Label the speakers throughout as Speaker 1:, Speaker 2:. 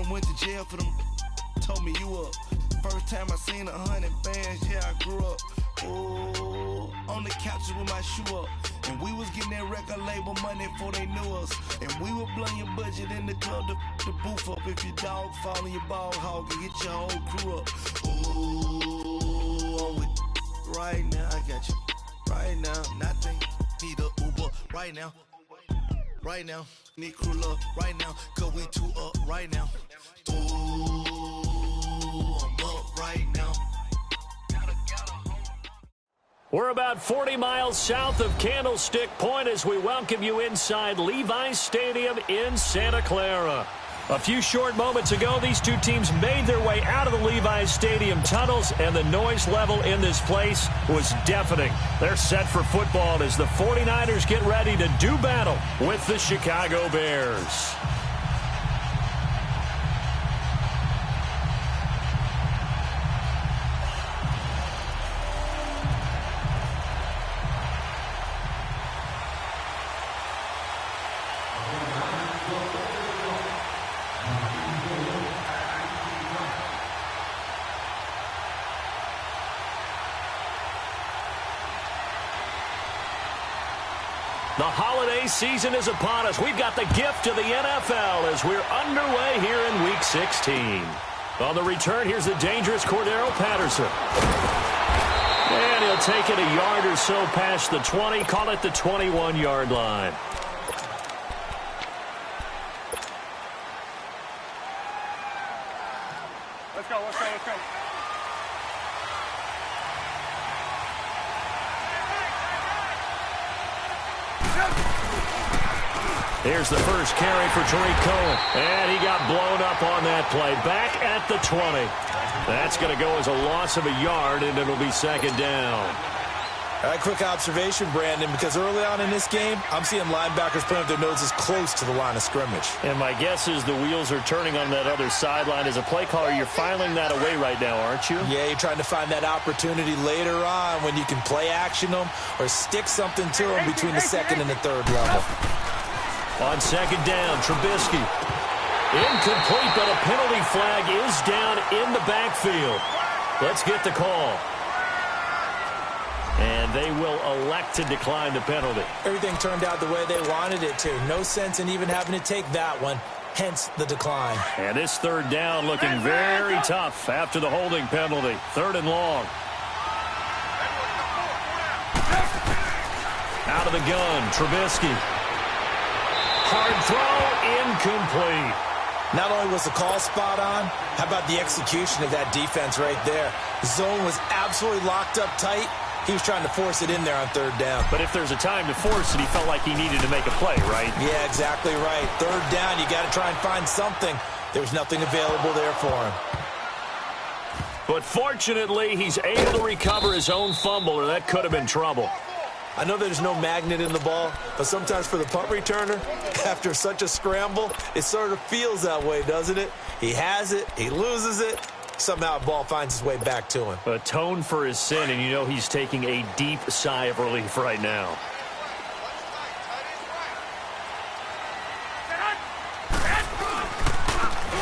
Speaker 1: done went to jail for them. Told me you up. First time I seen 100 bands, yeah, I grew up. Ooh, on the couches with my shoe up. And we was getting that record label money before they knew us. And we were blowing your budget in the club to the booth up. If your dog fall in your ball hog and get your whole crew up. Ooh, I'm with right now, I got you. Right now, nothing. Need a Uber right now. Right now, need crew up right now. Cause we two up right now. Ooh, I'm up right now.
Speaker 2: We're about 40 miles south of Candlestick Point as we welcome you inside Levi's Stadium in Santa Clara. A few short moments ago, these two teams made their way out of the Levi's Stadium tunnels, and the noise level in this place was deafening. They're set for football as the 49ers get ready to do battle with the Chicago Bears. The holiday season is upon us. We've got the gift of the NFL as we're underway here in Week 16. On the return, here's the dangerous Cordero Patterson. And he'll take it a yard or so past the 20, call it the 21-yard line.
Speaker 3: Let's go, let's go, let's go.
Speaker 2: Here's the first carry for Tariq Cohen. And he got blown up on that play. Back at the 20. That's going to go as a loss of a yard, and it'll be second down.
Speaker 4: All right, quick observation, Brandon, because early on in this game, I'm seeing linebackers putting up their noses close to the line of scrimmage.
Speaker 2: And my guess is the wheels are turning on that other sideline. As a play caller, you're filing that away right now, aren't you?
Speaker 4: Yeah, you're trying to find that opportunity later on when you can play action them or stick something to them between the second and the third level.
Speaker 2: On second down, Trubisky. Incomplete, but a penalty flag is down in the backfield. Let's get the call. And they will elect to decline the penalty.
Speaker 4: Everything turned out the way they wanted it to. No sense in even having to take that one, hence the decline.
Speaker 2: And this third down looking very tough after the holding penalty. Third and long. Out of the gun, Trubisky. Hard throw, incomplete.
Speaker 4: Not only was the call spot on, how about the execution of that defense right there? The zone was absolutely locked up tight. He was trying to force it in there on third down.
Speaker 2: But if there's a time to force it, he felt like he needed to make a play, right?
Speaker 4: Yeah, exactly right. Third down, you got to try and find something. There was nothing available there for him.
Speaker 2: But fortunately, he's able to recover his own fumble, or that could have been trouble.
Speaker 4: I know there's no magnet in the ball, but sometimes for the punt returner, after such a scramble, it sort of feels that way, doesn't it? He has it, he loses it, somehow the ball finds its way back to him.
Speaker 2: Atone for his sin, and you know he's taking a deep sigh of relief right now.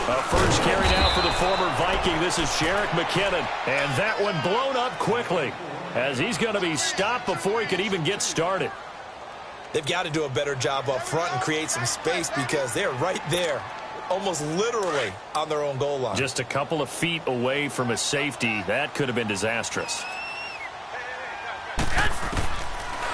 Speaker 2: A first carry now for the former Viking. This is Jerick McKinnon, and that one blown up quickly, as he's going to be stopped before he could even get started.
Speaker 4: They've got to do a better job up front and create some space because they're right there, almost literally on their own goal line.
Speaker 2: Just a couple of feet away from a safety. That could have been disastrous.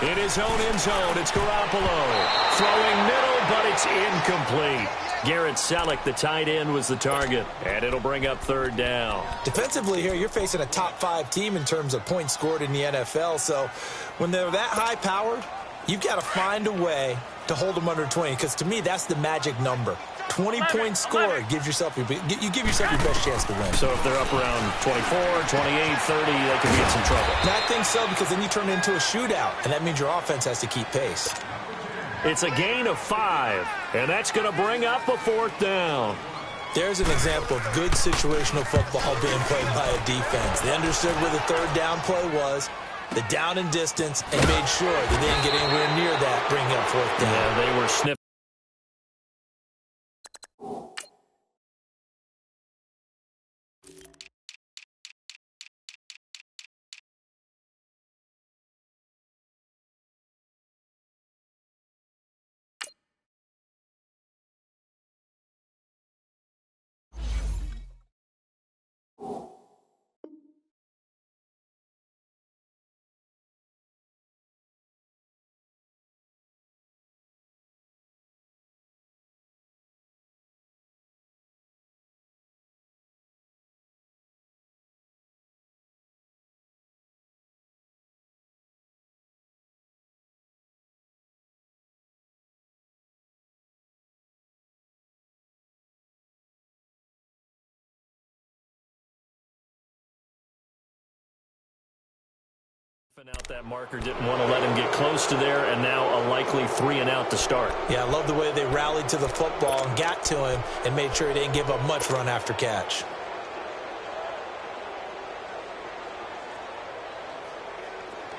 Speaker 2: In his own end zone, it's Garoppolo. Throwing middle, but it's incomplete. Garrett Selleck, the tight end, was the target, and it'll bring up third down.
Speaker 4: Defensively here, you're facing a top-5 team in terms of points scored in the NFL, so when they're that high-powered, you've got to find a way to hold them under 20, because to me, that's the magic number. 20 points scored, you give yourself your best chance to win.
Speaker 2: So if they're up around 24, 28, 30, they could be in some trouble.
Speaker 4: And I think so, because then you turn it into a shootout, and that means your offense has to keep pace.
Speaker 2: It's a gain of 5, and that's going to bring up a fourth down.
Speaker 4: There's an example of good situational football being played by a defense. They understood where the third down play was, the down and distance, and made sure that they didn't get anywhere near that, bringing up fourth down.
Speaker 2: Yeah, they were sniffing. Sniffing out that marker, didn't want to let him get close to there, and now a likely 3-and-out to start.
Speaker 4: Yeah, I love the way they rallied to the football and got to him and made sure he didn't give up much run after catch.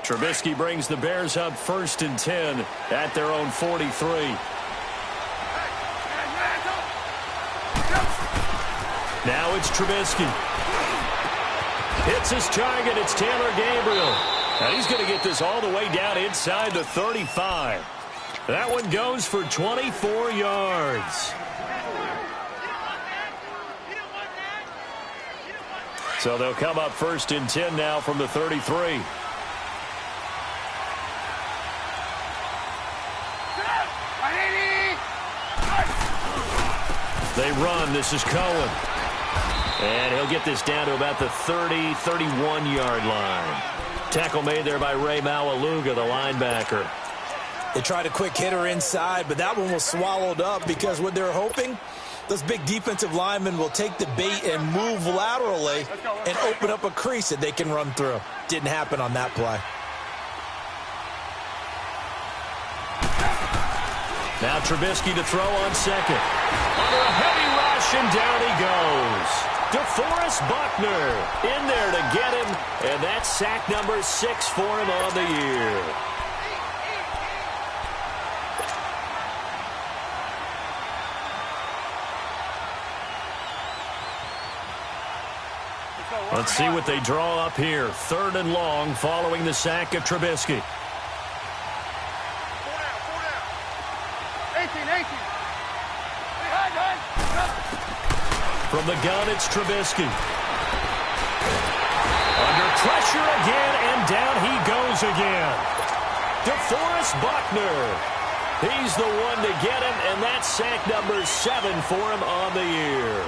Speaker 2: Trubisky brings the Bears up 1st and 10 at their own 43. Now it's Trubisky. Hits his target. It's Taylor Gabriel. And he's going to get this all the way down inside the 35. That one goes for 24 yards. So they'll come up 1st and 10 now from the 33. They run. This is Cohen. And he'll get this down to about the 30, 31-yard line. Tackle made there by Ray Maualuga, the linebacker.
Speaker 4: They tried a quick hitter inside, but that one was swallowed up because what they're hoping, those big defensive linemen will take the bait and move laterally and open up a crease that they can run through. Didn't happen on that play.
Speaker 2: Now Trubisky to throw on second. Under a heavy rush, and down he goes. DeForest Buckner in there to get him, and that's sack number 6 for him on the year. Let's see what they draw up here. 3rd and long following the sack of Trubisky.
Speaker 3: 18.
Speaker 2: From the gun, it's Trubisky. Under pressure again, and down he goes again. DeForest Buckner. He's the one to get him, and that's sack number 7 for him on the year.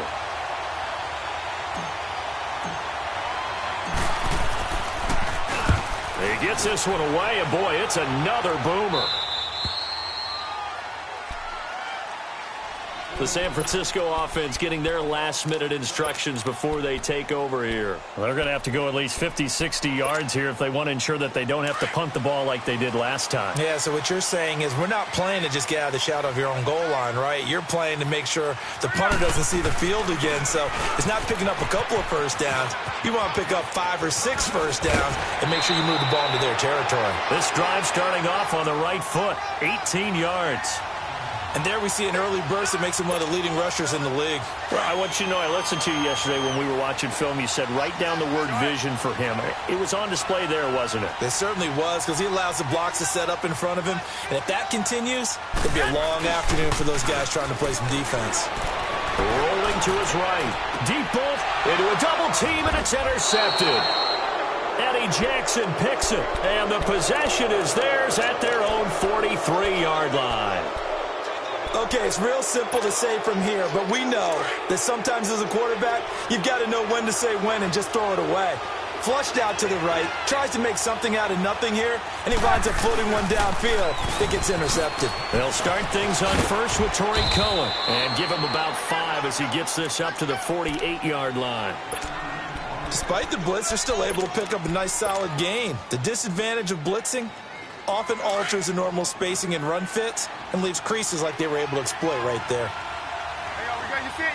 Speaker 2: He gets this one away, and boy, it's another boomer. The San Francisco offense getting their last-minute instructions before they take over here. Well, they're going to have to go at least 50, 60 yards here if they want to ensure that they don't have to punt the ball like they did last time.
Speaker 4: Yeah, so what you're saying is we're not playing to just get out of the shadow of your own goal line, right? You're playing to make sure the punter doesn't see the field again. So it's not picking up a couple of first downs. You want to pick up 5 or 6 first downs and make sure you move the ball into their territory.
Speaker 2: This drive starting off on the right foot, 18 yards.
Speaker 4: And there we see an early burst that makes him one of the leading rushers in the league.
Speaker 2: Well, I want you to know, I listened to you yesterday when we were watching film. You said write down the word vision for him. It was on display there, wasn't it?
Speaker 4: It certainly was, because he allows the blocks to set up in front of him. And if that continues, it'll be a long afternoon for those guys trying to play some defense.
Speaker 2: Rolling to his right. Deep ball into a double team, and it's intercepted. Eddie Jackson picks it, and the possession is theirs at their own 43-yard line.
Speaker 4: Okay, it's real simple to say from here, but we know that sometimes as a quarterback, you've got to know when to say when and just throw it away. Flushed out to the right, tries to make something out of nothing here, and he winds up floating one downfield that gets intercepted.
Speaker 2: They'll start things on first with Torrey Cohen and give him about 5 as he gets this up to the 48-yard line.
Speaker 4: Despite the blitz, they're still able to pick up a nice solid gain. The disadvantage of blitzing often alters the normal spacing and run fits and leaves creases like they were able to exploit right there.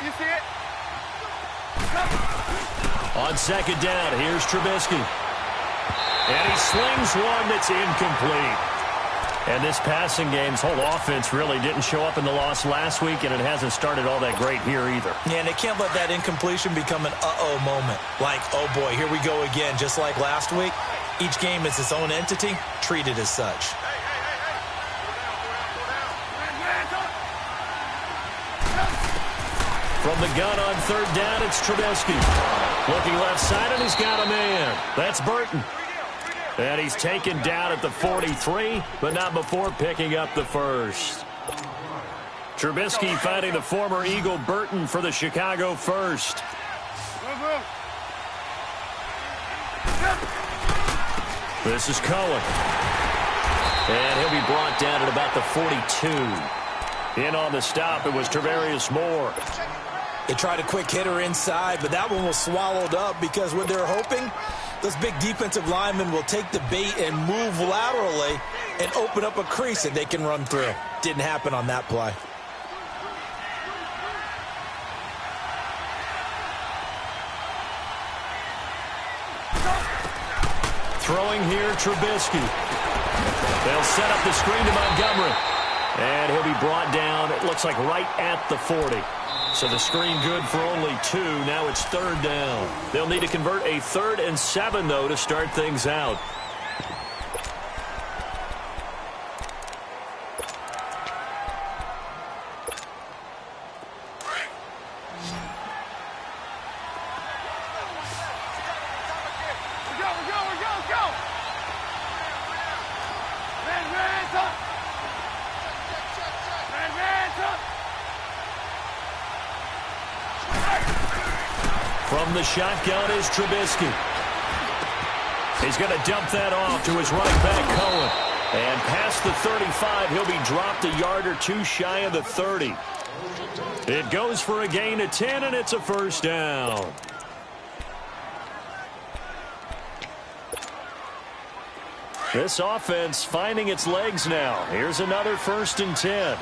Speaker 3: You see it?
Speaker 2: On second down, here's Trubisky. And he slings one that's incomplete. And this passing game's whole offense really didn't show up in the loss last week, and it hasn't started all that great here either.
Speaker 4: Yeah, and they can't let that incompletion become an uh-oh moment. Like, oh boy, here we go again, just like last week. Each game is its own entity, treated as such.
Speaker 2: From the gun on third down, it's Trubisky. Looking left side, and he's got a man. That's Burton. And he's taken down at the 43, but not before picking up the first. Trubisky finding the former Eagle Burton for the Chicago first. This is Cohen. And he'll be brought down at about the 42. In on the stop, it was Travarius Moore.
Speaker 4: They tried a quick hitter inside, but that one was swallowed up because what they're hoping, Those big defensive linemen will take the bait and move laterally and open up a crease that they can run through. Didn't happen on that play.
Speaker 2: Throwing here, Trubisky. They'll set up the screen to Montgomery. And he'll be brought down, it looks like right at the 40. So the screen good for only 2. Now it's 3rd down. They'll need to convert a 3rd and 7, though, to start things out. From the shotgun is Trubisky. He's going to dump that off to his running back, Cohen. And past the 35, he'll be dropped a yard or 2 shy of the 30. It goes for a gain of 10, and it's a 1st down. This offense finding its legs now. Here's another 1st and 10.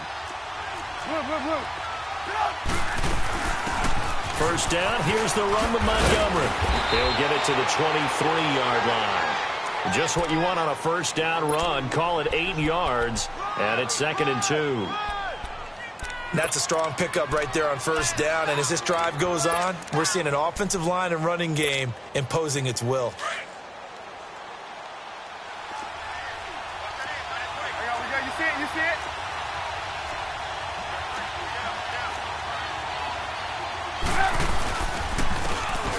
Speaker 2: First down, here's the run with Montgomery. He'll get it to the 23-yard line. Just what you want on a 1st down run. Call it 8 yards, and it's 2nd and 2.
Speaker 4: That's a strong pickup right there on 1st down, and as this drive goes on, we're seeing an offensive line and running game imposing its will.
Speaker 3: You see it? You see it?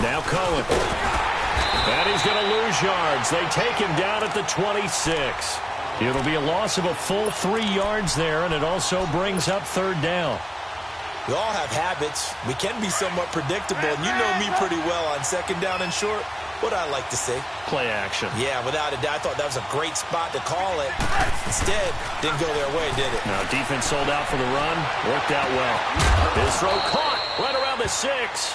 Speaker 2: Now Cohen. And he's going to lose yards. They take him down at the 26. It'll be a loss of a full 3 yards there, and it also brings up 3rd down.
Speaker 4: We all have habits. We can be somewhat predictable, and you know me pretty well on 2nd down and short. What I like to see. Play action. Yeah, without a doubt. I thought that was a great spot to call it. Instead, didn't go their way, did it?
Speaker 2: Now, defense sold out for the run. Worked out well. His throw caught right around the 6.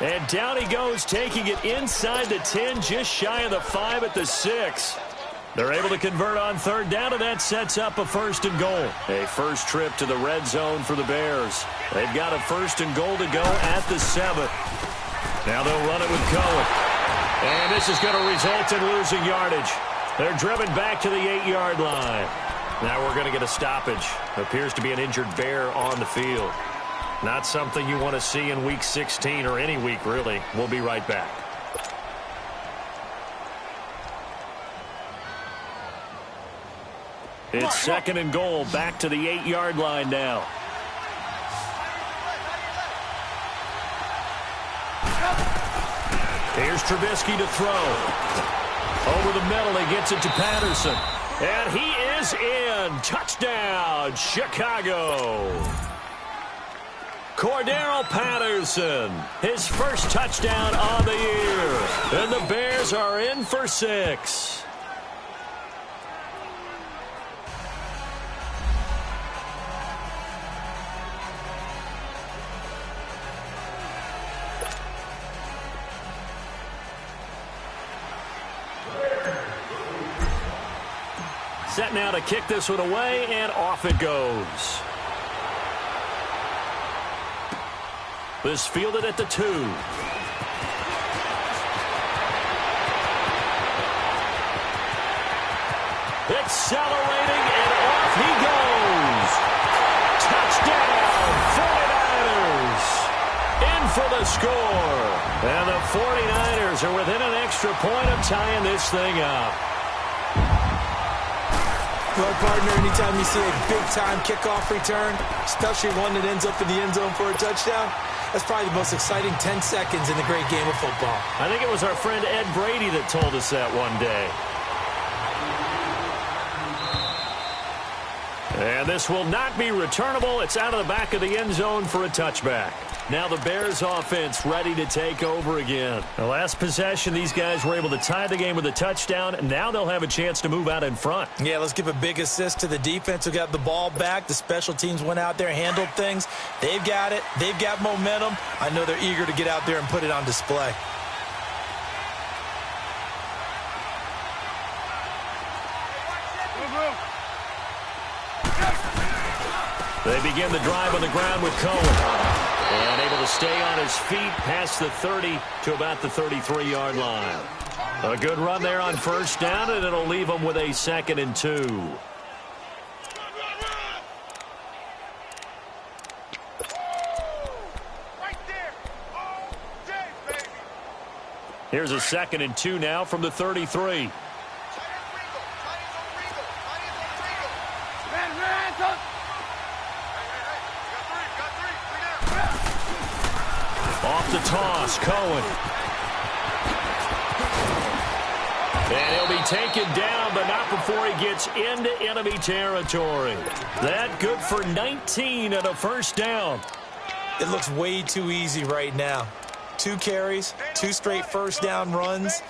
Speaker 2: And down he goes, taking it inside the 10, just shy of the 5 at the 6. They're able to convert on 3rd down, and that sets up a 1st and goal. A first trip to the red zone for the Bears. They've got a 1st and goal to go at the 7. Now they'll run it with Cohen. And this is going to result in losing yardage. They're driven back to the 8-yard line. Now we're going to get a stoppage. Appears to be an injured Bear on the field. Not something you want to see in Week 16 or any week, really. We'll be right back. It's 2nd and goal, back to the 8-yard line now. Here's Trubisky to throw. Over the middle, he gets it to Patterson. And he is in. Touchdown, Chicago. Cordero Patterson, his first touchdown on the year. And the Bears are in for 6. Set now to kick this one away, and off it goes. This fielded at the 2. Accelerating, and off he goes. Touchdown, 49ers. In for the score. And the 49ers are within an extra point of tying this thing up.
Speaker 4: Well, partner, anytime you see a big-time kickoff return, especially one that ends up in the end zone for a touchdown, that's probably the most exciting 10 seconds in the great game of football.
Speaker 2: I think it was our friend Ed Brady that told us that one day. And this will not be returnable. It's out of the back of the end zone for a touchback. Now the Bears offense ready to take over again. The last possession, these guys were able to tie the game with a touchdown, and now they'll have a chance to move out in front.
Speaker 4: Yeah, let's give a big assist to the defense who got the ball back. The special teams went out there, handled things. They've got it. They've got momentum. I know they're eager to get out there and put it on display.
Speaker 2: They begin the drive on the ground with Cohen. And able to stay on his feet past the 30 to about the 33-yard line. A good run there on first down, and it'll leave them with a 2nd and 2. Here's a 2nd and 2 now from the 33. Off the toss, Cohen. And he'll be taken down, but not before he gets into enemy territory. That good for 19 and a first down.
Speaker 4: It looks way too easy right now. 2 carries, 2 straight first down runs.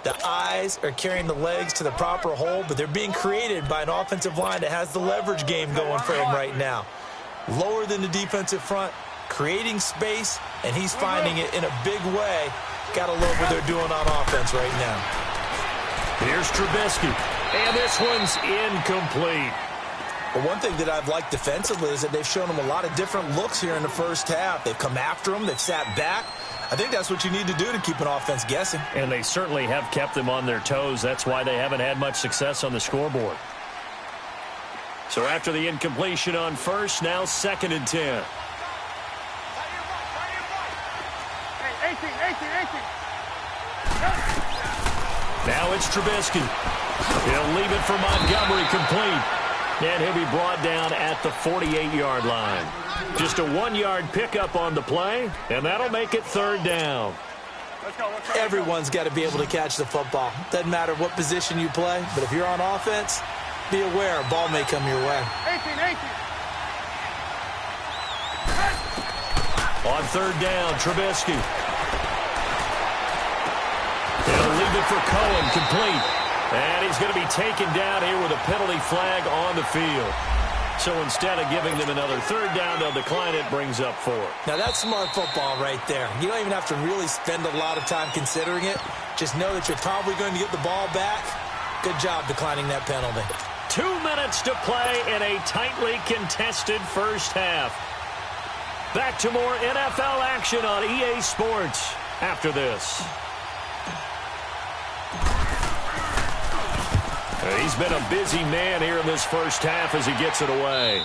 Speaker 4: The eyes are carrying the legs to the proper hole, but they're being created by an offensive line that has the leverage game going for him right now. Lower than the defensive front, creating space, and he's finding it in a big way. Gotta love what they're doing on offense right now.
Speaker 2: Here's Trubisky, and this one's incomplete.
Speaker 4: Well, one thing that I've liked defensively is that they've shown him a lot of different looks here in the first half. They've come after him. They've sat back. I think that's what you need to do to keep an offense guessing.
Speaker 2: And they certainly have kept them on their toes. That's why they haven't had much success on the scoreboard. So after the incompletion on first, now 2nd and 10.
Speaker 3: 18.
Speaker 2: Now it's Trubisky. He'll leave it for Montgomery complete. And he'll be brought down at the 48-yard line. Just a 1-yard pickup on the play, and that'll make it 3rd down.
Speaker 4: Everyone's got to be able to catch the football. Doesn't matter what position you play, but if you're on offense, be aware a ball may come your way.
Speaker 3: 18.
Speaker 2: On 3rd down, Trubisky. He'll leave it for Cohen, complete. And he's going to be taken down here with a penalty flag on the field. So instead of giving them another 3rd down, they'll decline it, brings up 4.
Speaker 4: Now that's smart football right there. You don't even have to really spend a lot of time considering it. Just know that you're probably going to get the ball back. Good job declining that penalty.
Speaker 2: 2 minutes to play in a tightly contested first half. Back to more NFL action on EA Sports after this. He's been a busy man here in this first half as he gets it away.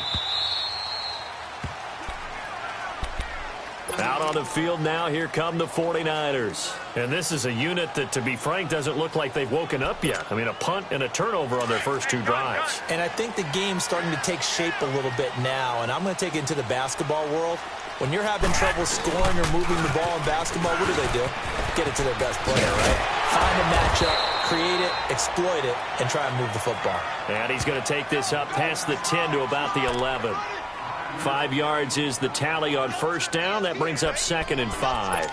Speaker 2: Out on the field now, here come the 49ers. And this is a unit that, to be frank, doesn't look like they've woken up yet. I mean, a punt and a turnover on their first 2 drives.
Speaker 4: And I think the game's starting to take shape a little bit now, and I'm going to take it into the basketball world. When you're having trouble scoring or moving the ball in basketball, what do? Get it to their best player, right? Find a matchup, create it, exploit it, and try and move the football.
Speaker 2: And he's going to take this up past the 10 to about the 11. 5 yards is the tally on first down. That brings up 2nd and 5.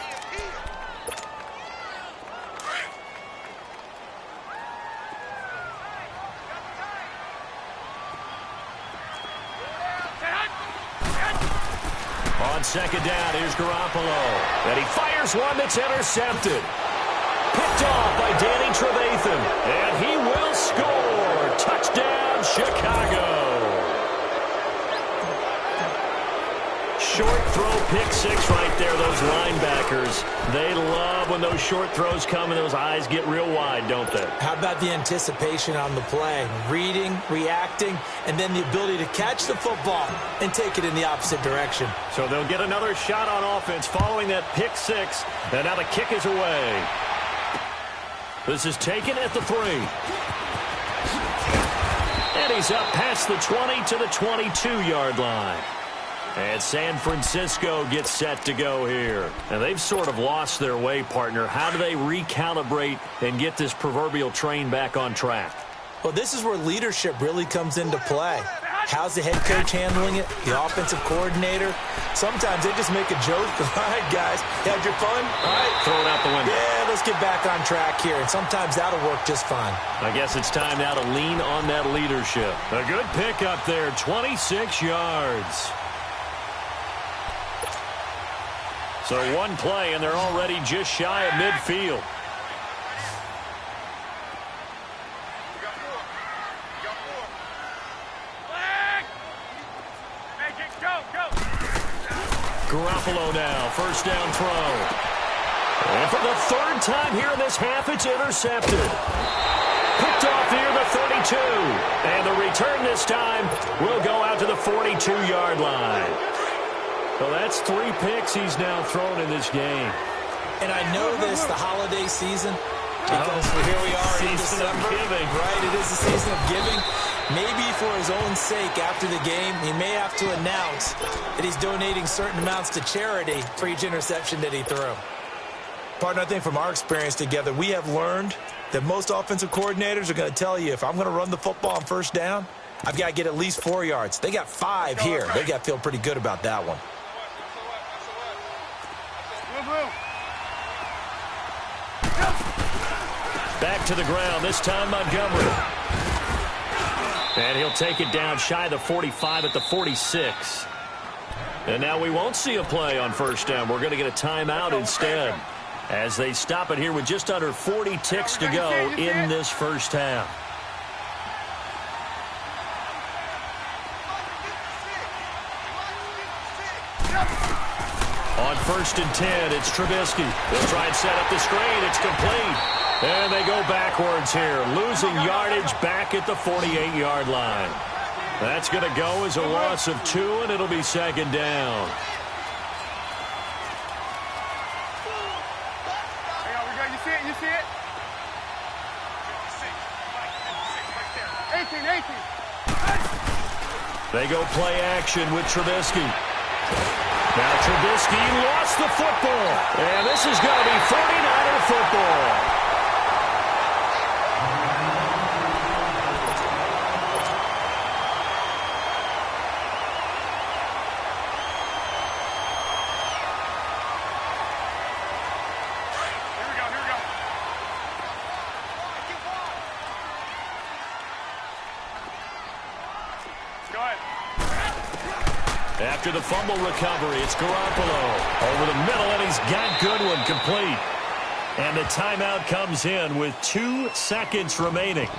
Speaker 2: On 2nd down, here's Garoppolo. And he fires one that's intercepted. Picked off by Danny Trevathan. And he will score. Touchdown, Chicago. Short throw, pick 6 right there, those linebackers. They love when those short throws come and those eyes get real wide, don't they?
Speaker 4: How about the anticipation on the play? Reading, reacting, and then the ability to catch the football and take it in the opposite direction.
Speaker 2: So they'll get another shot on offense following that pick 6. And now the kick is away. This is taken at the 3. And he's up past the 20 to the 22-yard line. And San Francisco gets set to go here. And they've sort of lost their way, partner. How do they recalibrate and get this proverbial train back on track?
Speaker 4: Well, this is where leadership really comes into play. How's the head coach handling it? The offensive coordinator? Sometimes they just make a joke. All right, guys, you had your fun? All right.
Speaker 2: Throw it out the window.
Speaker 4: Yeah, let's get back on track here. And sometimes that'll work just fine.
Speaker 2: I guess it's time now to lean on that leadership. A good pickup there, 26 yards. So 1 play, and they're already just shy of midfield. Garoppolo now. First down throw. And for the third time here in this half, it's intercepted. Picked off near the 32. And the return this time will go out to the 42-yard line. So that's 3 picks he's now thrown in this game.
Speaker 4: And I know this, the holiday season, because here we are in December.
Speaker 2: Giving.
Speaker 4: Right, it is the season of giving. Maybe for his own sake after the game, he may have to announce that he's donating certain amounts to charity for each interception that he threw. Partner, I think from our experience together, we have learned that most offensive coordinators are going to tell you, if I'm going to run the football on first down, I've got to get at least 4 yards. They got 5 here. They got to feel pretty good about that one.
Speaker 2: Back to the ground, this time Montgomery. And he'll take it down shy of the 45 at the 46. And now we won't see a play on first down. We're going to get a timeout instead, as they stop it here with just under 40 ticks to go in this first half. On 1st and 10, it's Trubisky. They'll try and set up the screen. It's complete. And they go backwards here, losing yardage back at the 48-yard line. That's going to go as a loss of 2, and it'll be second down.
Speaker 3: You see it? You see it? 18.
Speaker 2: They go play action with Trubisky. Now Trubisky lost the football. And this is going to be 49er football. After the fumble recovery, it's Garoppolo over the middle, and he's got Goodwin complete. And the timeout comes in with 2 seconds remaining.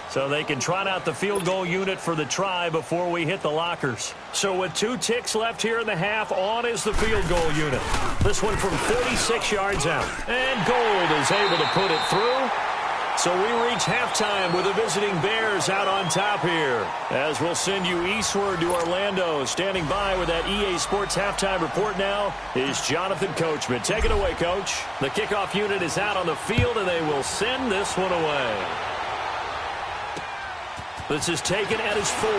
Speaker 2: So they can trot out the field goal unit for the try before we hit the lockers. So with 2 ticks left here in the half, on is the field goal unit. This one from 46 yards out. And Gold is able to put it through. So we reach halftime with the visiting Bears out on top here, as we'll send you eastward to Orlando. Standing by with that EA Sports halftime report now is Jonathan Coachman. Take it away, Coach. The kickoff unit is out on the field, and they will send this one away. This is taken at his 4.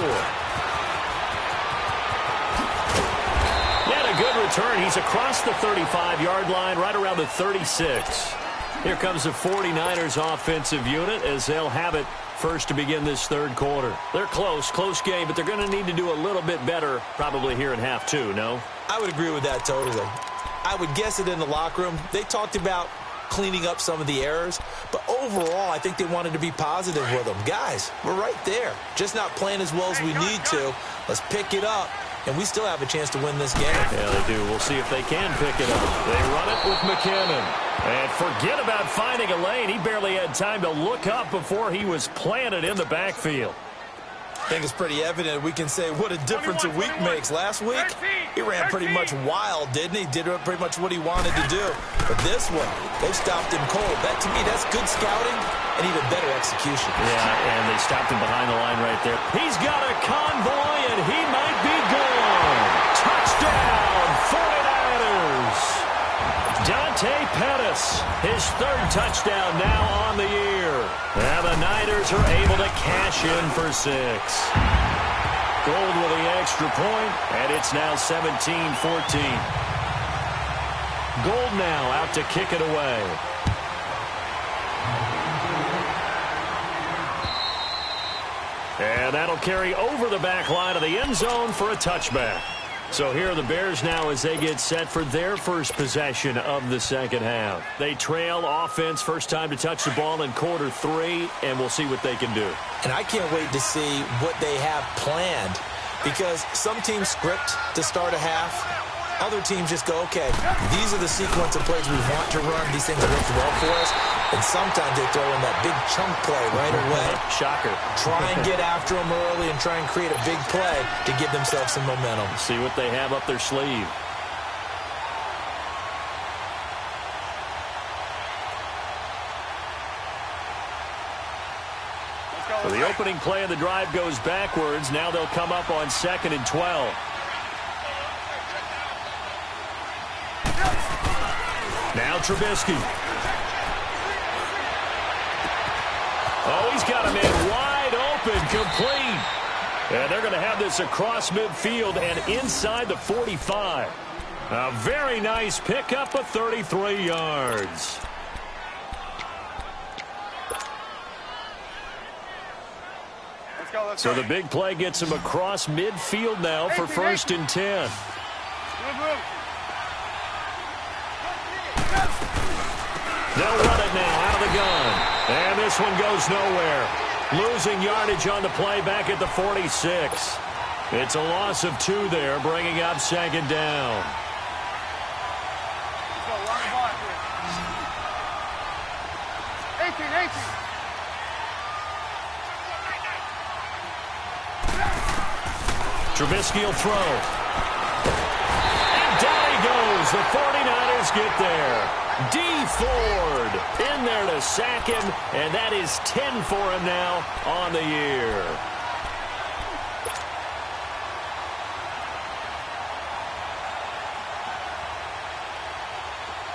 Speaker 2: Yet a good return. He's across the 35-yard line, right around the 36. Here comes the 49ers offensive unit as they'll have it first to begin this third quarter. They're close game, but they're going to need to do a little bit better probably here in half 2, no?
Speaker 4: I would agree with that totally. I would guess it in the locker room. They talked about cleaning up some of the errors, but overall I think they wanted to be positive with them. Guys, we're right there. Just not playing as well as we need to. Let's pick it up, and we still have a chance to win this game.
Speaker 2: Yeah, they do. We'll see if they can pick it up. They run it with McKinnon. And forget about finding a lane. He barely had time to look up before he was planted in the backfield.
Speaker 4: I think it's pretty evident. We can say what a difference a week makes. Last week, he ran pretty much wild, didn't he? Did pretty much what he wanted to do. But this one, they've stopped him cold. That, to me, that's good scouting and even better execution.
Speaker 2: Yeah, and they stopped him behind the line right there. He's got a convoy, and he might be gone. Touchdown, 49ers. Dante Pettis, his 3rd touchdown now on the year. Now the Niners are able to cash in for 6. Gold with the extra point, and it's now 17-14. Gold now out to kick it away. And that'll carry over the back line of the end zone for a touchback. So here are the Bears now as they get set for their first possession of the second half. They trail offense, first time to touch the ball in quarter 3, and we'll see what they can do.
Speaker 4: And I can't wait to see what they have planned, because some teams script to start a half. Other teams just go, okay, these are the sequence of plays we want to run. These things work well for us. And sometimes they throw in that big chunk play right away.
Speaker 2: Shocker.
Speaker 4: Try and get after them early and try and create a big play to give themselves some momentum.
Speaker 2: See what they have up their sleeve. So the opening play of the drive goes backwards. Now they'll come up on 2nd and 12. Now Trubisky. Oh, he's got him in wide open, complete. And they're going to have this across midfield and inside the 45. A very nice pickup of 33 yards. So the big play gets him across midfield now for 1st and 10. They'll run it now out of the gun. And this one goes nowhere. Losing yardage on the play back at the 46. It's a loss of 2 there, bringing up 2nd down. Trubisky will throw. And down he goes. The 49ers get there. D. Ford in there to sack him, and that is 10 for him now on the year.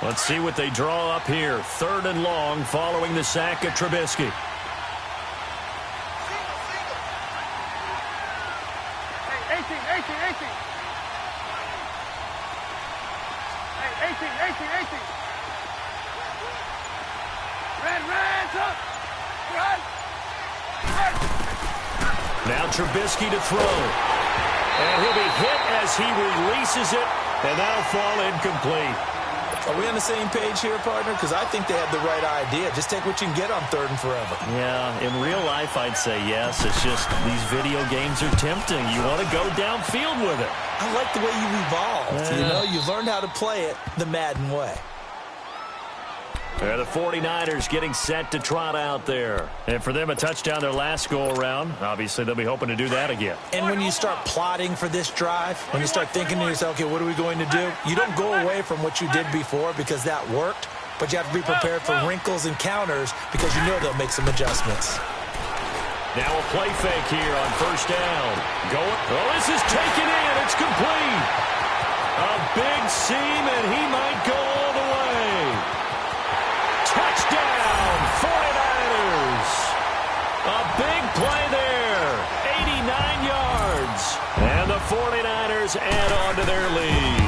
Speaker 2: Let's see what they draw up here. 3rd and long following the sack of Trubisky. Now Trubisky to throw. And he'll be hit as he releases it, and that'll fall incomplete.
Speaker 4: Are we on the same page here, partner? Because I think they have the right idea. Just take what you can get on 3rd and forever.
Speaker 2: Yeah, in real life, I'd say yes. It's just these video games are tempting. You want to go downfield with it.
Speaker 4: I like the way you evolved. You know, you learned how to play it the Madden way.
Speaker 2: The 49ers getting set to trot out there. And for them, a touchdown their last go-around. Obviously, they'll be hoping to do that again.
Speaker 4: And when you start plotting for this drive, when you start thinking to yourself, okay, what are we going to do? You don't go away from what you did before because that worked, but you have to be prepared for wrinkles and counters because you know they'll make some adjustments.
Speaker 2: Now a play fake here on 1st down. Going. Oh, this is taken in. It's complete. A big seam, and he might go all the way. Touchdown, 49ers. A big play there, 89 yards. And the 49ers add on to their lead.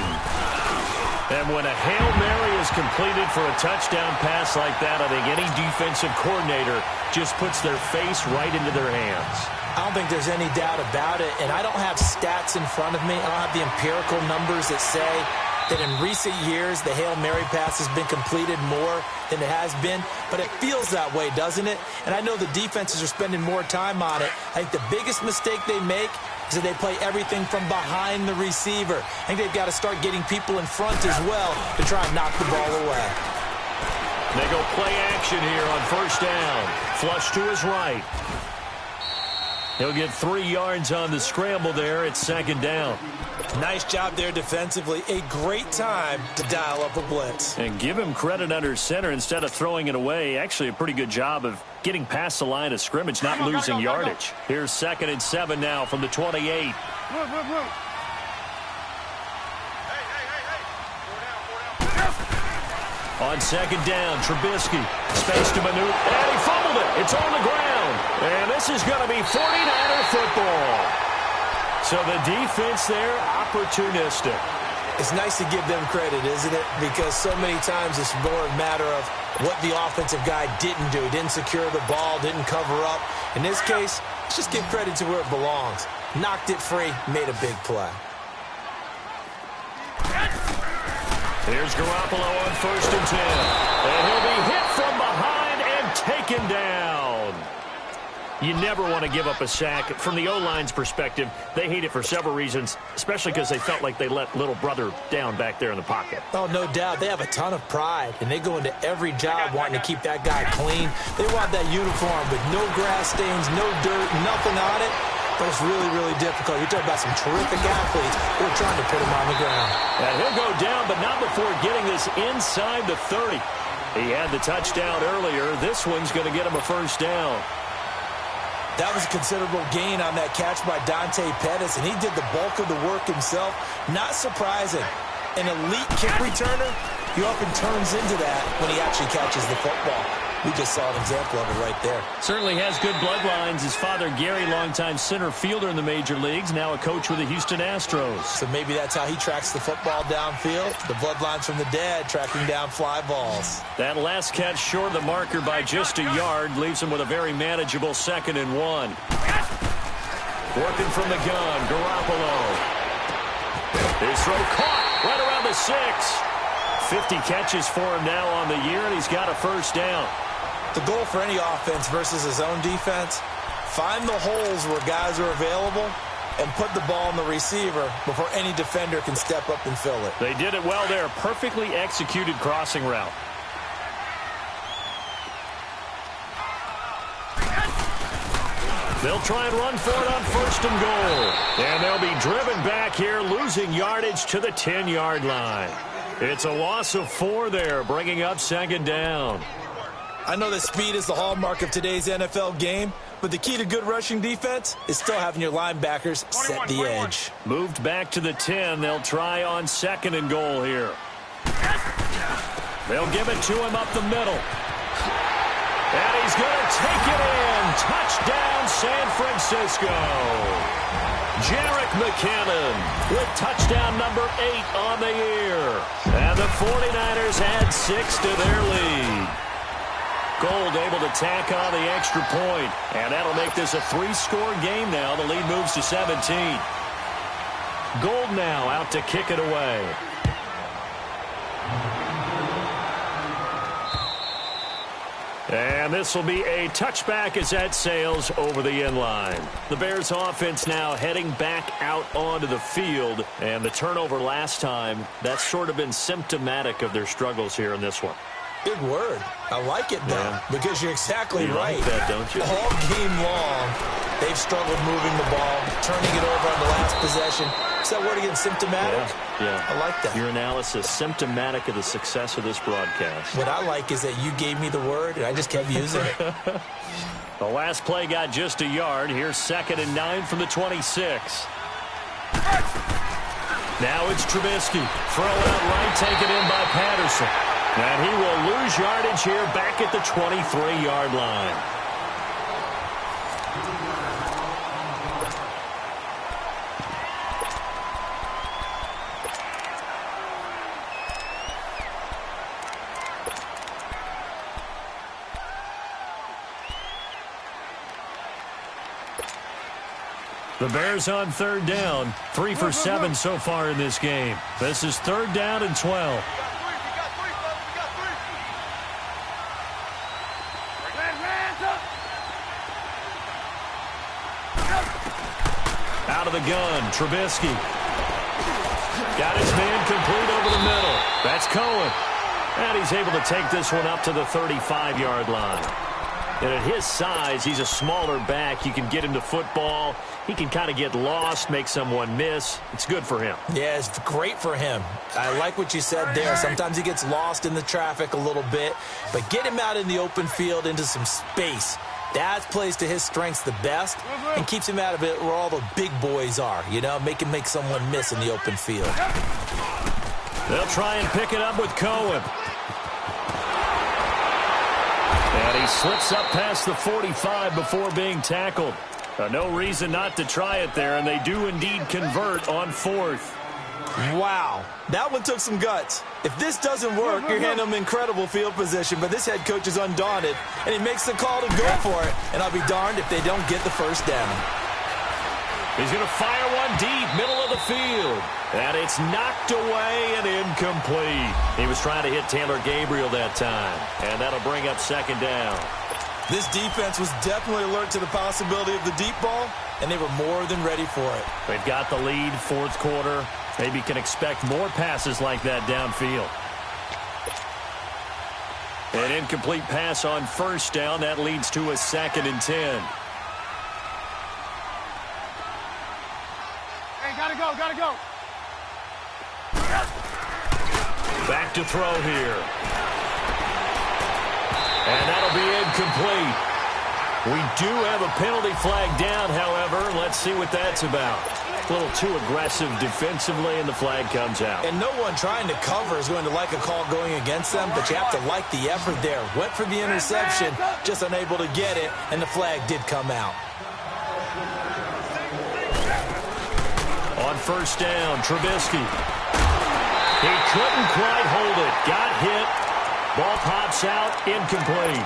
Speaker 2: And when a Hail Mary is completed for a touchdown pass like that, I think any defensive coordinator just puts their face right into their hands.
Speaker 4: I don't think there's any doubt about it, and I don't have stats in front of me. I don't have the empirical numbers that say that in recent years the Hail Mary pass has been completed more than it has been, but it feels that way, doesn't it? And I know the defenses are spending more time on it. I think the biggest mistake they make is that they play everything from behind the receiver. I think they've got to start getting people in front as well to try and knock the ball away.
Speaker 2: They go play action here on 1st down. Flush to his right. He'll get 3 yards on the scramble there at 2nd down.
Speaker 4: Nice job there defensively. A great time to dial up a blitz.
Speaker 2: And give him credit under center instead of throwing it away. Actually a pretty good job of getting past the line of scrimmage, not losing yardage. Here's 2nd and 7 now from the 28. On 2nd down, Trubisky space to maneuver, and he fumbled it. It's on the ground. And this is going to be 49er football. So the defense there, opportunistic.
Speaker 4: It's nice to give them credit, isn't it? Because so many times it's more a matter of what the offensive guy didn't do. He didn't secure the ball, didn't cover up. In this case, let's just give credit to where it belongs. Knocked it free, made a big play.
Speaker 2: Here's Garoppolo on 1st and 10. And he'll be hit from behind and taken down. You never want to give up a sack. From the O-line's perspective, they hate it for several reasons, especially because they felt like they let little brother down back there in the pocket.
Speaker 4: Oh, no doubt. They have a ton of pride, and they go into every job wanting to keep that guy clean. They want that uniform with no grass stains, no dirt, nothing on it. But it's really, really difficult. You're talking about some terrific athletes who are trying to put him on the ground.
Speaker 2: And he'll go down, but not before getting this inside the 30. He had the touchdown earlier. This one's going to get him a 1st down.
Speaker 4: That was a considerable gain on that catch by Dante Pettis, and he did the bulk of the work himself. Not surprising. An elite kick returner, he often turns into that when he actually catches the football. We just saw an example of it right there.
Speaker 2: Certainly has good bloodlines. His father, Gary, longtime center fielder in the major leagues, now a coach with the Houston Astros.
Speaker 4: So maybe that's how he tracks the football downfield. The bloodlines from the dad tracking down fly balls.
Speaker 2: That last catch short of the marker by just a yard leaves him with a very manageable 2nd and 1. Working from the gun, Garoppolo. His throw caught right around the 6. 50 catches for him now on the year, and he's got a first down.
Speaker 4: The goal for any offense versus his own defense, find the holes where guys are available and put the ball in the receiver before any defender can step up and fill it.
Speaker 2: They did it well there. Perfectly executed crossing route. They'll try and run for it on 1st and goal. And they'll be driven back here, losing yardage to the 10-yard line. It's a loss of 4 there, bringing up 2nd down.
Speaker 4: I know that speed is the hallmark of today's NFL game, but the key to good rushing defense is still having your linebackers set the edge.
Speaker 2: Moved back to the 10. They'll try on 2nd and goal here. They'll give it to him up the middle. And he's going to take it in. Touchdown, San Francisco. Jarek McKinnon with touchdown number 8 on the year. And the 49ers add 6 to their lead. Gold able to tack on the extra point, and that'll make this a 3-score game now. The lead moves to 17. Gold now out to kick it away. And this will be a touchback as that sails over the end line. The Bears offense now heading back out onto the field, and the turnover last time, that's sort of been symptomatic of their struggles here in this one.
Speaker 4: Good word. I like it, though, because you're exactly right.
Speaker 2: Like that, don't you?
Speaker 4: All game long, they've struggled moving the ball, turning it over on the last possession. Is that word again, symptomatic?
Speaker 2: Yeah.
Speaker 4: I like that.
Speaker 2: Your analysis, symptomatic of the success of this broadcast.
Speaker 4: What I like is that you gave me the word, and I just kept using it.
Speaker 2: The last play got just a yard. Here's 2nd and 9 from the 26. Now it's Trubisky. Throw out right, taken in by Patterson. And he will lose yardage here back at the 23-yard line. The Bears on 3rd down. 3 for 7 so far in this game. This is 3rd down and 12. Out of the gun, Trubisky. Got his man complete over the middle. That's Cohen. And he's able to take this one up to the 35-yard line. And at his size, he's a smaller back. You can get him to football. He can kind of get lost, make someone miss. It's good for him.
Speaker 4: Yeah, it's great for him. I like what you said there. Sometimes he gets lost in the traffic a little bit. But get him out in the open field into some space. That plays to his strengths the best and keeps him out of it where all the big boys are, you know, make someone miss in the open field.
Speaker 2: They'll try and pick it up with Cohen. And he slips up past the 45 before being tackled. No reason not to try it there, and they do indeed convert on 4th.
Speaker 4: Wow, that one took some guts. If this doesn't work, you're handing him incredible field position, but this head coach is undaunted, and he makes the call to go for it, and I'll be darned if they don't get the first down.
Speaker 2: He's going to fire one deep, middle of the field, and it's knocked away and incomplete. He was trying to hit Taylor Gabriel that time, and that'll bring up 2nd down.
Speaker 4: This defense was definitely alert to the possibility of the deep ball, and they were more than ready for it.
Speaker 2: They've got the lead, 4th quarter. Maybe can expect more passes like that downfield. An incomplete pass on 1st down. That leads to a 2nd and 10.
Speaker 3: Hey, gotta go.
Speaker 2: Back to throw here. And that'll be incomplete. We do have a penalty flag down, however. Let's see what that's about. A little too aggressive defensively, and the flag comes out.
Speaker 4: And no one trying to cover is going to like a call going against them, but you have to like the effort there. Went for the interception, just unable to get it, and the flag did come out.
Speaker 2: On first down, Trubisky. He couldn't quite hold it. Got hit. Ball pops out, incomplete.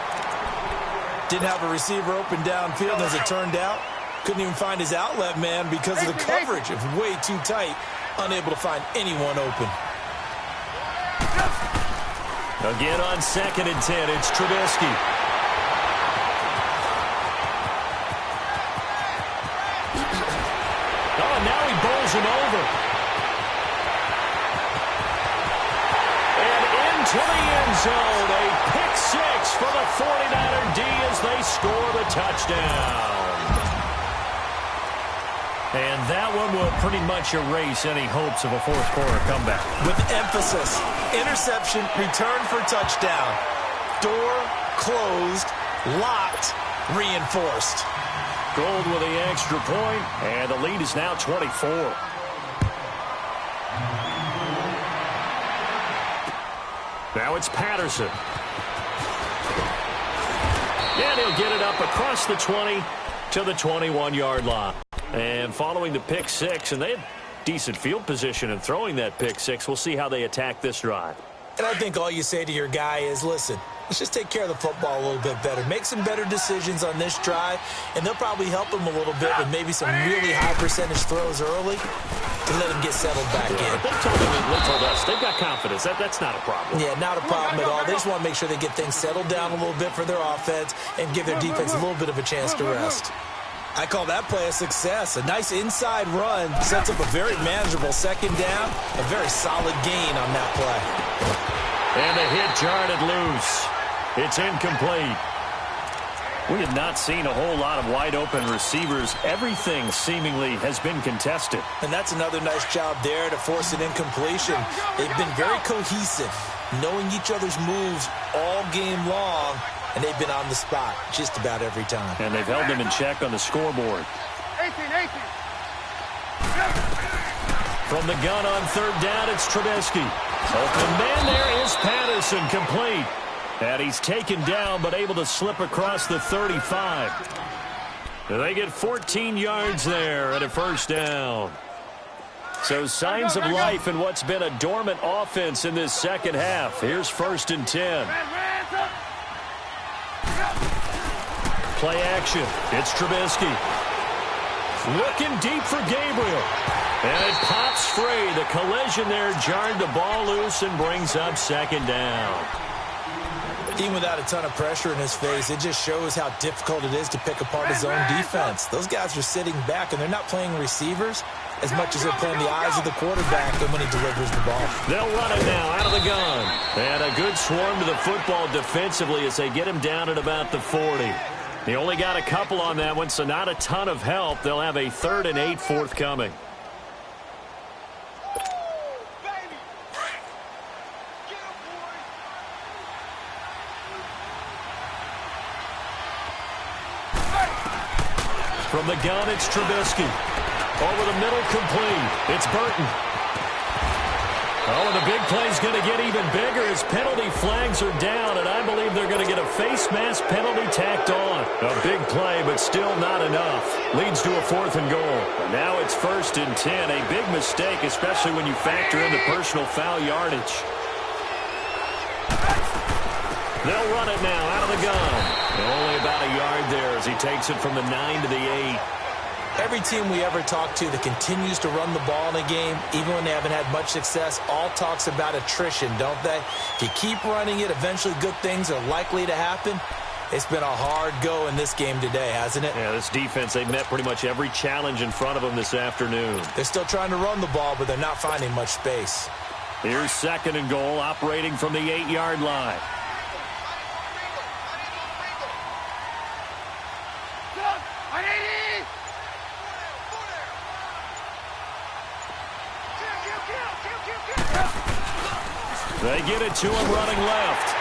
Speaker 4: Didn't have a receiver open downfield, as it turned out. Couldn't even find his outlet man because of the coverage. It was way too tight. Unable to find anyone open.
Speaker 2: Again on 2nd and 10, it's Trubisky. Oh, and now he bowls him over. And into the end zone. A pick six for the 49er D as they score the touchdown. And that one will pretty much erase any hopes of a fourth-quarter comeback.
Speaker 4: With emphasis, interception, return for touchdown. Door closed, locked, reinforced.
Speaker 2: Gold with the extra point, and the lead is now 24. Now it's Patterson. And he'll get it up across the 20 to the 21-yard line. And following the pick six, and they had decent field position in throwing that pick six. We'll see how they attack this drive.
Speaker 4: And I think all you say to your guy is, listen, let's just take care of the football a little bit better. Make some better decisions on this drive, and they'll probably help him a little bit with maybe some really high percentage throws early to let him get settled back in.
Speaker 2: They told us they've got confidence. That's not a problem.
Speaker 4: Yeah, not a problem at all. They just want to make sure they get things settled down a little bit for their offense and give their defense a little bit of a chance to rest. I call that play a success. A nice inside run sets up a very manageable second down. A very solid gain on that play.
Speaker 2: And the hit jarred it loose. It's incomplete. We have not seen a whole lot of wide-open receivers. Everything seemingly has been contested.
Speaker 4: And that's another nice job there to force an incompletion. They've been very cohesive, knowing each other's moves all game long, and they've been on the spot just about every time.
Speaker 2: And they've held them in check on the scoreboard.
Speaker 3: 18.
Speaker 2: From the gun on third down, it's Trubisky. Open man there is Patterson, complete. And he's taken down, but able to slip across the 35. They get 14 yards there and a first down. So signs of life in what's been a dormant offense in this second half. Here's 1st and 10. Play action. It's Trubisky. Looking deep for Gabriel. And it pops free. The collision there jarred the ball loose and brings up 2nd down.
Speaker 4: Even without a ton of pressure in his face, it just shows how difficult it is to pick apart his own defense. Those guys are sitting back, and they're not playing receivers as much as they're playing the eyes of the quarterback and when he delivers the ball.
Speaker 2: They'll run it now out of the gun. And a good swarm to the football defensively as they get him down at about the 40. He only got a couple on that one, so not a ton of help. They'll have a 3rd and 8 forthcoming. From the gun, it's Trubisky. Over the middle, complete. It's Burton. Oh, and the big play's going to get even bigger as penalty flags are down, and I believe they're going to get a face mask penalty tacked on. A big play, but still not enough. Leads to a 4th and goal. And now it's 1st and 10. A big mistake, especially when you factor in the personal foul yardage. They'll run it now out of the gun. Only about a yard there as he takes it from the 9 to the 8.
Speaker 4: Every team we ever talk to that continues to run the ball in a game, even when they haven't had much success, all talks about attrition, don't they? If you keep running it, eventually good things are likely to happen. It's been a hard go in this game today, hasn't it?
Speaker 2: Yeah, this defense, they met pretty much every challenge in front of them this afternoon.
Speaker 4: They're still trying to run the ball, but they're not finding much space.
Speaker 2: Here's 2nd and goal, operating from the 8-yard line. They get it to him running left.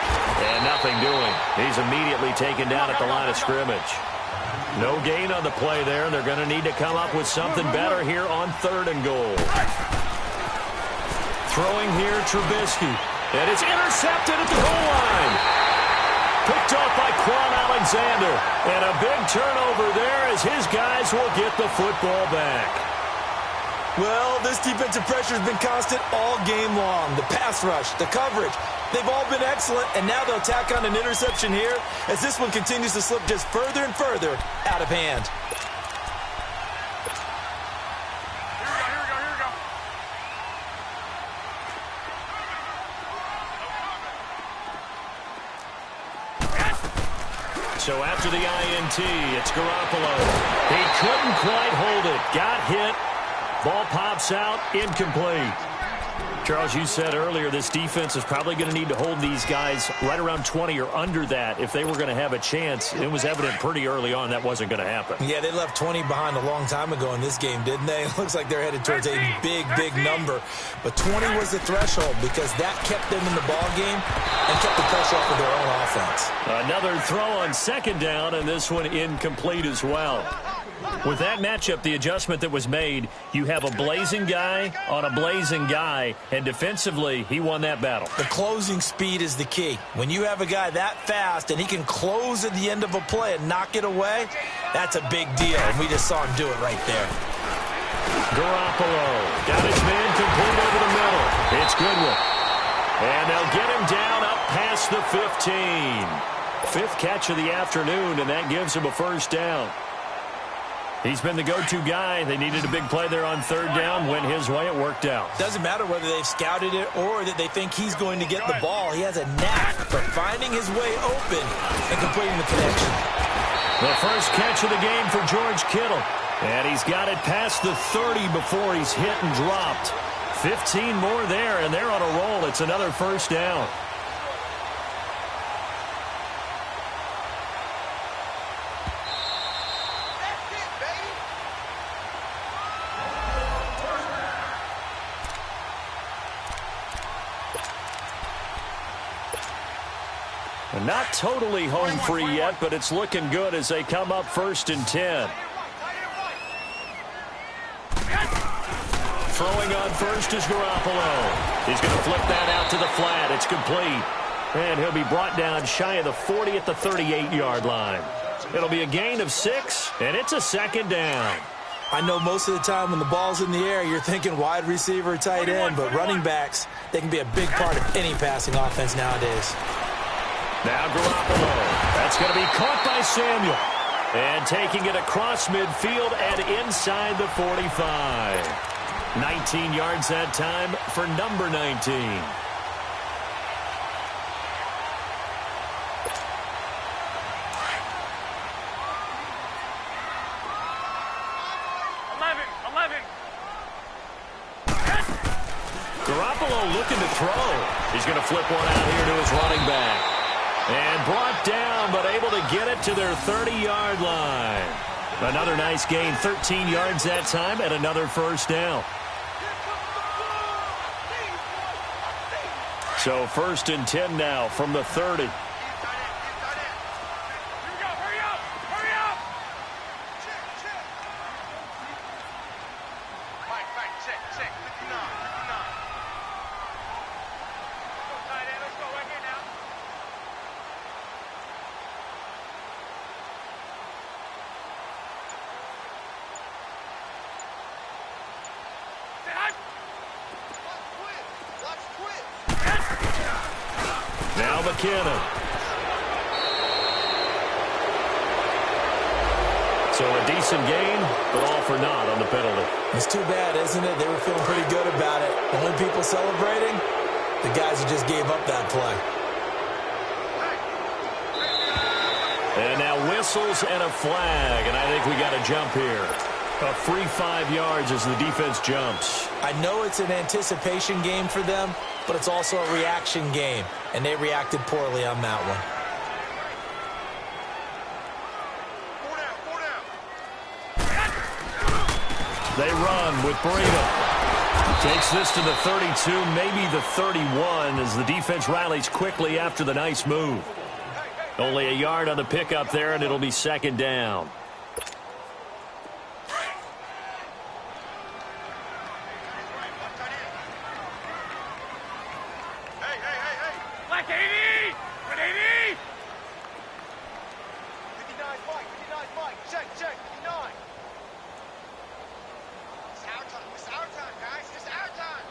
Speaker 2: And nothing doing. He's immediately taken down at the line of scrimmage. No gain on the play there. They're going to need to come up with something better here on 3rd and goal. Throwing here, Trubisky. And it's intercepted at the goal line. Picked off by Quan Alexander. And a big turnover there as his guys will get the football back.
Speaker 4: Well, this defensive pressure has been constant all game long. The pass rush, the coverage, they've all been excellent, and now they'll tack on an interception here as this one continues to slip just further and further out of hand.
Speaker 3: Here we go.
Speaker 2: So after the INT, it's Garoppolo. He couldn't quite hold it. Got hit. Ball pops out, incomplete. Charles, you said earlier this defense is probably going to need to hold these guys right around 20 or under that if they were going to have a chance. It was evident pretty early on that wasn't going to happen.
Speaker 4: Yeah, they left 20 behind a long time ago in this game, didn't they? It looks like they're headed towards a big number. But 20 was the threshold because that kept them in the ball game and kept the pressure off of their own offense.
Speaker 2: Another throw on 2nd down, and this one incomplete as well. With that matchup, the adjustment that was made, you have a blazing guy on a blazing guy, and defensively, he won that battle.
Speaker 4: The closing speed is the key. When you have a guy that fast and he can close at the end of a play and knock it away, that's a big deal, and we just saw him do it right there.
Speaker 2: Garoppolo got his man complete over the middle. It's Goodwin. And they'll get him down up past the 15. 5th catch of the afternoon, and that gives him a 1st down. He's been the go-to guy. They needed a big play there on 3rd down. Went his way. It worked out.
Speaker 4: Doesn't matter whether they've scouted it or that they think he's going to get the ball. He has a knack for finding his way open and completing the connection.
Speaker 2: The first catch of the game for George Kittle. And he's got it past the 30 before he's hit and dropped. 15 more there, and they're on a roll. It's another 1st down. Not totally home free yet, but it's looking good as they come up 1st and 10. Throwing on 1st is Garoppolo. He's going to flip that out to the flat. It's complete. And he'll be brought down shy of the 40 at the 38-yard line. It'll be a gain of 6, and it's a 2nd down.
Speaker 4: I know most of the time when the ball's in the air, you're thinking wide receiver, tight end, but running backs, they can be a big part of any passing offense nowadays.
Speaker 2: Now Garoppolo. That's going to be caught by Samuel. And taking it across midfield and inside the 45. 19 yards that time for number 19.
Speaker 3: 11.
Speaker 2: Garoppolo looking to throw. He's going to flip one out here to his running back. And brought down, but able to get it to their 30-yard line. Another nice gain, 13 yards that time, and another 1st down. So 1st and 10 now from the 30. Now McKinnon. So a decent gain, but all for naught on the penalty.
Speaker 4: It's too bad, isn't it? They were feeling pretty good about it. The only people celebrating, the guys who just gave up that play.
Speaker 2: And now whistles and a flag, and I think we got a jump here. A free 5 yards as the defense jumps.
Speaker 4: I know it's an anticipation game for them, but it's also a reaction game, and they reacted poorly on that one.
Speaker 2: They run with Burrito. Takes this to the 32, maybe the 31, as the defense rallies quickly after the nice move. Only a yard on the pickup there, and it'll be second down.
Speaker 3: Black 80! Good 80!
Speaker 5: 59 Mike. Check, 59. It's our time. It's our time, guys. It's our time.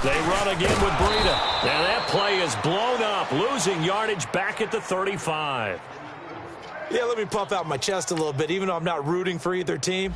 Speaker 2: They run again with Breida. And that play is blown up, losing yardage back at the 35.
Speaker 4: Yeah, let me puff out my chest a little bit. Even though I'm not rooting for either team,